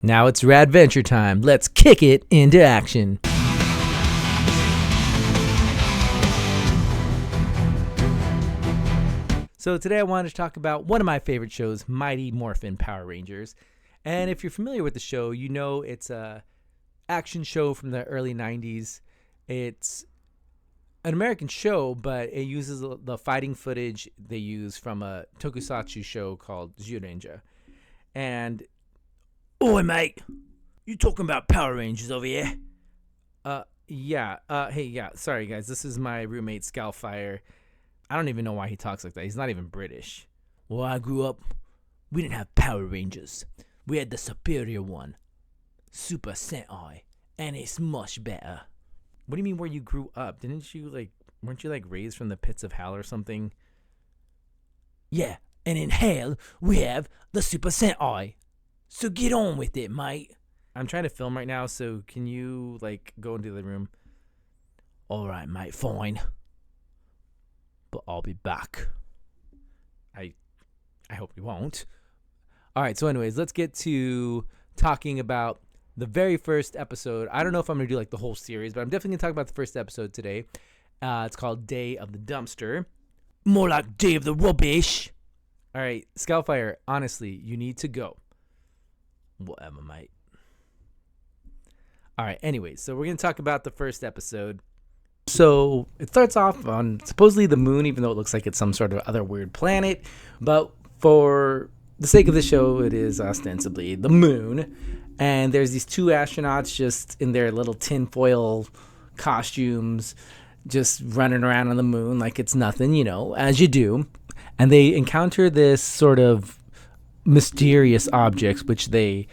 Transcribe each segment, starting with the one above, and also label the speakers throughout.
Speaker 1: Now it's Rad Venture time. Let's kick it into action. So today I wanted to talk about one of my favorite shows, Mighty Morphin Power Rangers. And if you're familiar with the show, you know it's a action show from the early 90s. It's an American show, but it uses the fighting footage they use from a tokusatsu show called Zyuranger. And, oi mate, you talking about Power Rangers over here? Yeah, sorry guys, this is my roommate Scalfire. I don't even know why he talks like that. He's not even British. Well, I grew up, we didn't have Power Rangers. We had the superior one, Super Sentai, and it's much better. What do you mean where you grew up? Weren't you raised from the pits of hell or something? Yeah, and in hell, we have the Super Sentai. So get on with it, mate. I'm trying to film right now, so can you, go into the room? All right, mate, fine. But I'll be back. I hope you won't. All right, so anyways, let's get to talking about the very first episode. I don't know if I'm going to do the whole series, but I'm definitely going to talk about the first episode today. It's called Day of the Dumpster. More like Day of the Rubbish. All right, Scalfire, honestly, you need to go. Whatever, mate. All right, anyways, so we're going to talk about the first episode. So it starts off on supposedly the moon, even though it looks like it's some sort of other weird planet. But for the sake of the show, it is ostensibly the moon. And there's these two astronauts just in their little tinfoil costumes, just running around on the moon like it's nothing, as you do. And they encounter this sort of mysterious objects, which they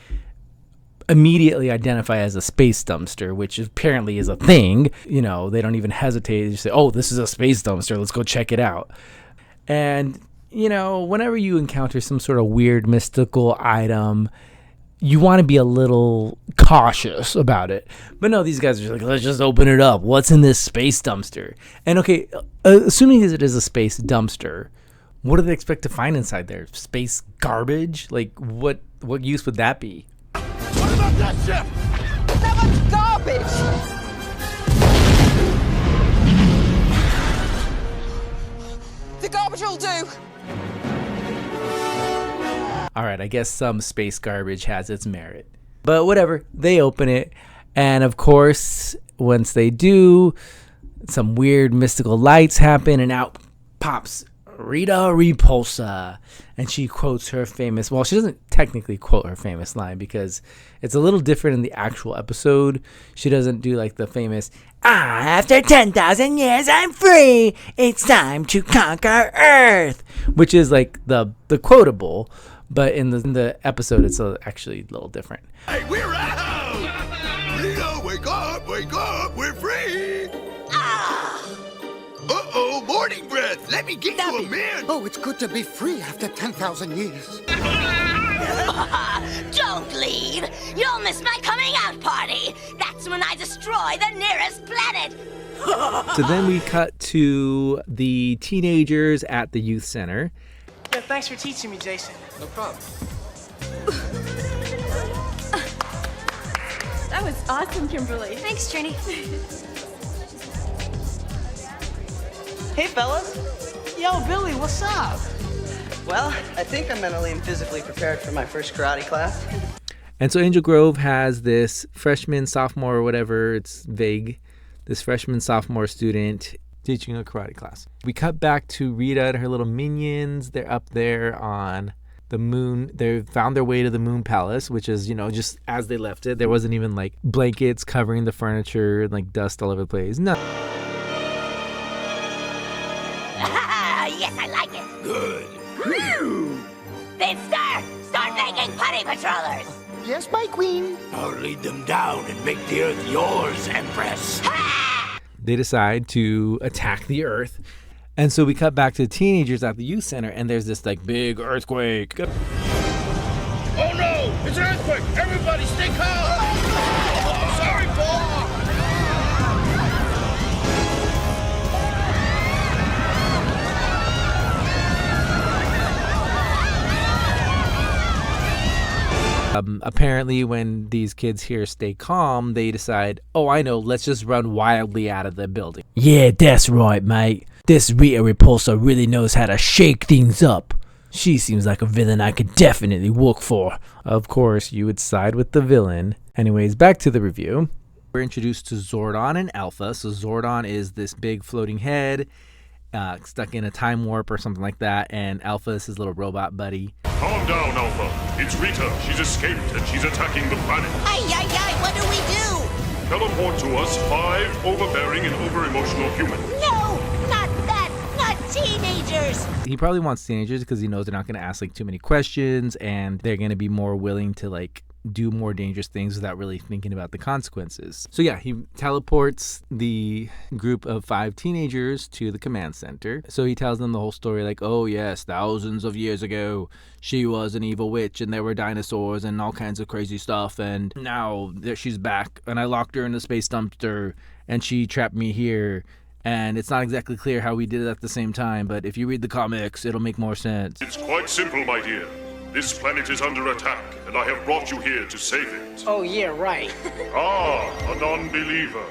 Speaker 1: immediately identify as a space dumpster, which apparently is a thing. They don't even hesitate. They just say, oh, this is a space dumpster. Let's go check it out. And, whenever you encounter some sort of weird mystical item, you want to be a little cautious about it. But no, these guys are just let's just open it up. What's in this space dumpster? And okay, assuming it is a space dumpster, what do they expect to find inside there? Space garbage? What use would that be?
Speaker 2: What about that ship?
Speaker 3: That was garbage! The garbage will do!
Speaker 1: All right, I guess some space garbage has its merit. But whatever, they open it. And of course, once they do, some weird mystical lights happen and out pops Rita Repulsa. And she quotes her famous, well, she doesn't technically quote her famous line because it's a little different in the actual episode. She doesn't do the famous, after 10,000 years I'm free, it's time to conquer Earth, which is the quotable. But in the episode, it's actually a little different.
Speaker 2: Hey, we're out! Rita, wake up, we're free! Uh-oh, morning breath, let me get you a man!
Speaker 4: Oh, it's good to be free after 10,000 years.
Speaker 5: Don't leave! You'll miss my coming out party! That's when I destroy the nearest planet!
Speaker 1: So then we cut to the teenagers at the youth center.
Speaker 6: Yeah, thanks for teaching me, Jason.
Speaker 4: No problem.
Speaker 7: That was awesome, Kimberly.
Speaker 5: Thanks, Trini.
Speaker 6: Hey, fellas. Yo, Billy, what's up?
Speaker 8: Well, I think I'm mentally and physically prepared for my first karate class.
Speaker 1: And so Angel Grove has this freshman, sophomore, or whatever, it's vague, this freshman, sophomore student teaching a karate class. We cut back to Rita and her little minions. They're up there on the moon. They found their way to the moon palace, which is, just as they left it. There wasn't even blankets covering the furniture and dust all over the place. No.
Speaker 5: Yes, I like it.
Speaker 2: Good.
Speaker 5: Then start making putty patrollers.
Speaker 4: Yes, my queen.
Speaker 2: I'll lead them down and make the earth yours, Empress.
Speaker 1: They decide to attack the Earth. And so we cut back to the teenagers at the youth center, and there's this big earthquake.
Speaker 2: Oh no, it's an earthquake! Everybody stay calm! Sorry, Paul!
Speaker 1: Apparently, when these kids here stay calm, they decide, oh, I know, let's just run wildly out of the building.
Speaker 9: Yeah, that's right, mate. This Rita Repulsa really knows how to shake things up. She seems like a villain I could definitely work for.
Speaker 1: Of course, you would side with the villain. Anyways, back to the review. We're introduced to Zordon and Alpha. So Zordon is this big floating head stuck in a time warp or something like that, and Alpha is his little robot buddy.
Speaker 2: Calm down, Alpha. It's Rita. She's escaped and she's attacking the planet.
Speaker 5: Ay, ay, ay, what do we do?
Speaker 2: Teleport to us 5 overbearing and over-emotional humans.
Speaker 5: No, not that, not teenagers.
Speaker 1: He probably wants teenagers because he knows they're not going to ask like too many questions, and they're going to be more willing to like do more dangerous things without really thinking about the consequences. So yeah, he teleports the group of 5 teenagers to the command center. So he tells them the whole story, like, oh yes, thousands of years ago, she was an evil witch and there were dinosaurs and all kinds of crazy stuff, and now she's back and I locked her in the space dumpster and she trapped me here. And it's not exactly clear how we did it at the same time, but if you read the comics, it'll make more sense.
Speaker 2: It's quite simple, my dear. This planet is under attack, and I have brought you here to save it.
Speaker 6: Oh, yeah, right.
Speaker 2: Ah, a non-believer.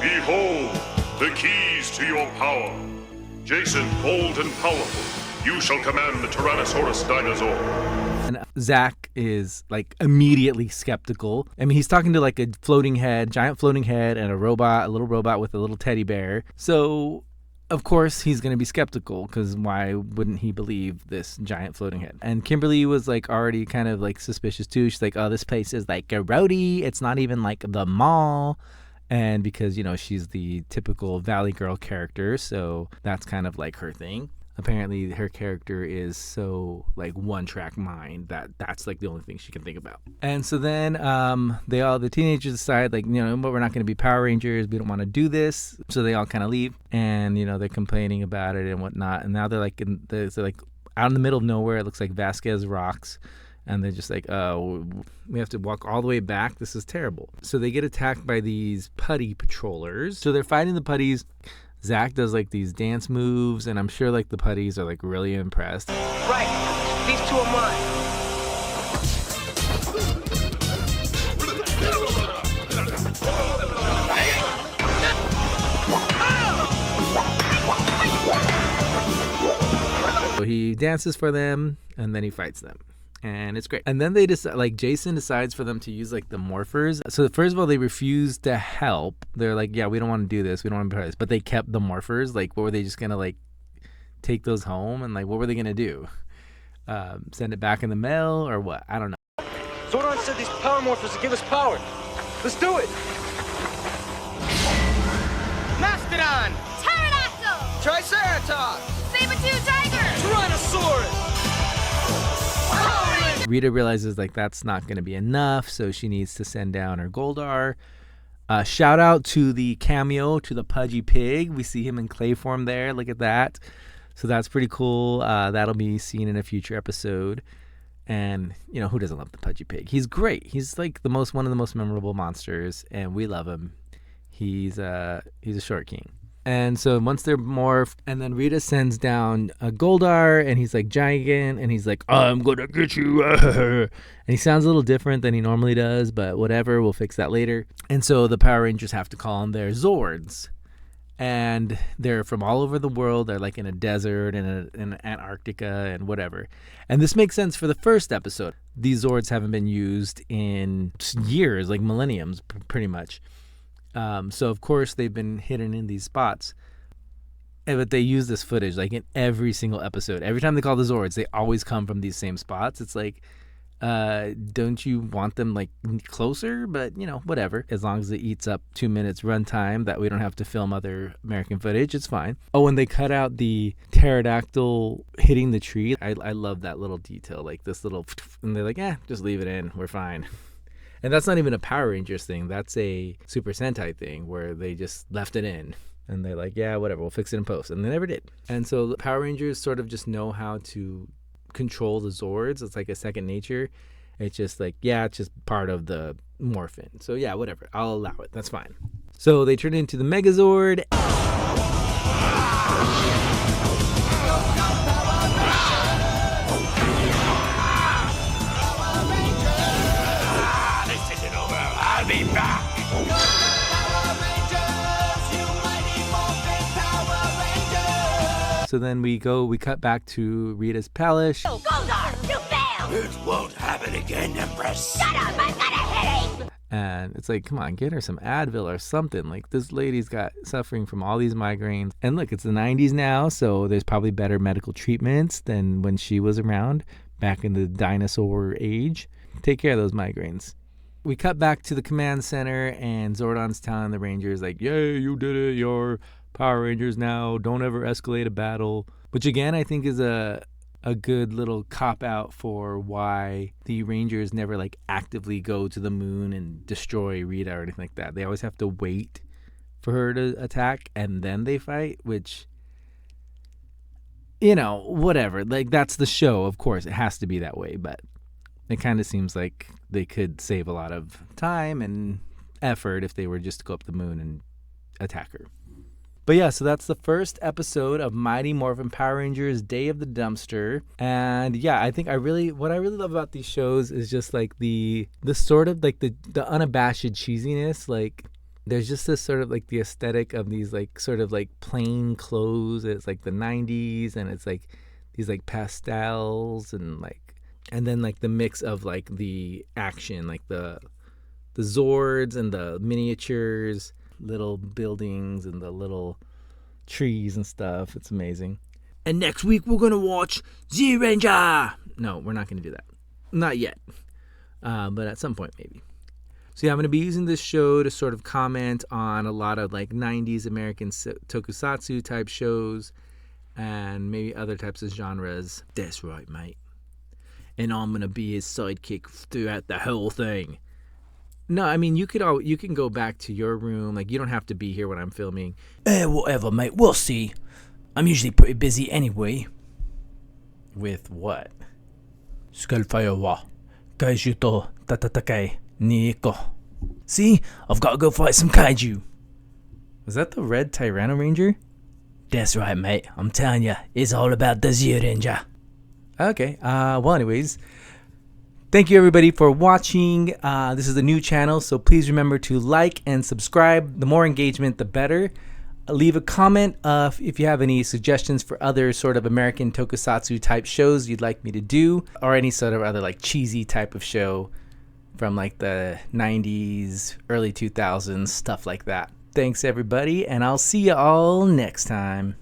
Speaker 2: Behold, the keys to your power. Jason, bold and powerful, you shall command the Tyrannosaurus dinosaur.
Speaker 1: And Zach is like immediately skeptical. I mean, he's talking to like a floating head, giant floating head, and a little robot with a little teddy bear. So of course, he's going to be skeptical because why wouldn't he believe this giant floating head? And Kimberly was like already kind of like suspicious too. She's like, oh, this place is like a roadie. It's not even like the mall. And because, you know, she's the typical Valley Girl character. So that's kind of like her thing. Apparently her character is so like one track mind that's like the only thing she can think about. And so then the teenagers decide like, you know, but we're not going to be Power Rangers. We don't want to do this. So they all kind of leave, and you know, they're complaining about it and whatnot. And now they're like they're like out in the middle of nowhere. It looks like Vasquez Rocks. And they're just like, oh, we have to walk all the way back. This is terrible. So they get attacked by these putty patrollers. So they're fighting the putties. Zach does like these dance moves, and I'm sure like the putties are like really impressed.
Speaker 6: Right, these 2 are mine.
Speaker 1: So he dances for them, and then he fights them. And it's great. And then they decide, like, Jason decides for them to use like the morphers. So first of all, they refuse to help. They're like, yeah, we don't want to do this. We don't want to do this. But they kept the morphers. Like, what were they just gonna like take those home? And like, what were they gonna do? Send it back in the mail or what? I don't know.
Speaker 10: Zordon said these power morphers will give us power. Let's do it.
Speaker 3: Mastodon!
Speaker 8: Pterodactyl! Triceratops!
Speaker 3: Saber-tooth tiger!
Speaker 10: Tyrannosaurus!
Speaker 1: Rita realizes like that's not going to be enough, so she needs to send down her Goldar. Shout out to the cameo to the Pudgy Pig. We see him in clay form there. Look at that. So that's pretty cool. That'll be seen in a future episode. And you know, who doesn't love the Pudgy Pig? He's great. He's like one of the most memorable monsters, and we love him. He's a short king. And so once they're morphed, and then Rita sends down a Goldar, and he's like giant, and he's like, I'm gonna get you. And he sounds a little different than he normally does, but whatever, we'll fix that later. And so the Power Rangers have to call on their Zords. And they're from all over the world. They're like in a desert, in Antarctica, and whatever. And this makes sense for the first episode. These Zords haven't been used in years, like millenniums, pretty much. So of course they've been hidden in these spots, but they use this footage like in every single episode. Every time they call the Zords, they always come from these same spots. It's like, don't you want them like closer? But you know, whatever. As long as it eats up 2 minutes runtime that we don't have to film other American footage, it's fine. Oh, and they cut out the pterodactyl hitting the tree. I love that little detail, like this little, and they're like, just leave it in. We're fine. And that's not even a Power Rangers thing. That's a Super Sentai thing where they just left it in. And they're like, yeah, whatever, we'll fix it in post. And they never did. And so the Power Rangers sort of just know how to control the Zords. It's like a second nature. It's just like, it's just part of the morphin. So yeah, whatever. I'll allow it. That's fine. So they turn into the Megazord. So then we cut back to Rita's palace.
Speaker 5: Goldar, you failed!
Speaker 4: It won't happen again, Empress.
Speaker 5: Shut up, I've got a headache!
Speaker 1: And it's like, come on, get her some Advil or something. Like, this lady's suffering from all these migraines. And look, it's the 90s now, so there's probably better medical treatments than when she was around back in the dinosaur age. Take care of those migraines. We cut back to the command center, and Zordon's telling the Rangers, like, yay, you did it. You're Power Rangers now. Don't ever escalate a battle. Which, again, I think is a good little cop-out for why the Rangers never, like, actively go to the moon and destroy Rita or anything like that. They always have to wait for her to attack, and then they fight, which, you know, whatever. Like, that's the show, of course. It has to be that way, but it kind of seems like they could save a lot of time and effort if they were just to go up the moon and attack her. But yeah, so that's the first episode of Mighty Morphin Power Rangers Day of the Dumpster. And yeah, I think what I really love about these shows is just like the sort of like the unabashed cheesiness. Like, there's just this sort of like the aesthetic of these like sort of like plain clothes. It's like the 90s, and it's like these like pastels, and then like the mix of like the action, like the Zords and the miniatures, little buildings and the little trees and stuff. It's amazing.
Speaker 9: And next week we're gonna watch Z Ranger.
Speaker 1: No, we're not gonna do that. Not yet. But at some point maybe. So yeah, I'm gonna be using this show to sort of comment on a lot of like 90s American tokusatsu type shows and maybe other types of genres.
Speaker 9: That's right, mate. And I'm gonna be his sidekick throughout the whole thing.
Speaker 1: No, I mean, you can go back to your room. Like, you don't have to be here when I'm filming.
Speaker 9: Whatever, mate. We'll see. I'm usually pretty busy anyway.
Speaker 1: With what?
Speaker 9: Skullfire wa kaiju to tatatakai ni iko. See? I've got to go fight some kaiju.
Speaker 1: Was that the Red Tyranno Ranger?
Speaker 9: That's right, mate. I'm telling you, it's all about the Z Ranger.
Speaker 1: Okay. Well, anyways, thank you everybody for watching. This is a new channel, so please remember to like and subscribe. The more engagement, the better. Leave a comment if you have any suggestions for other sort of American tokusatsu type shows you'd like me to do, or any sort of other like cheesy type of show from like the 90s, early 2000s, stuff like that. Thanks everybody, and I'll see you all next time.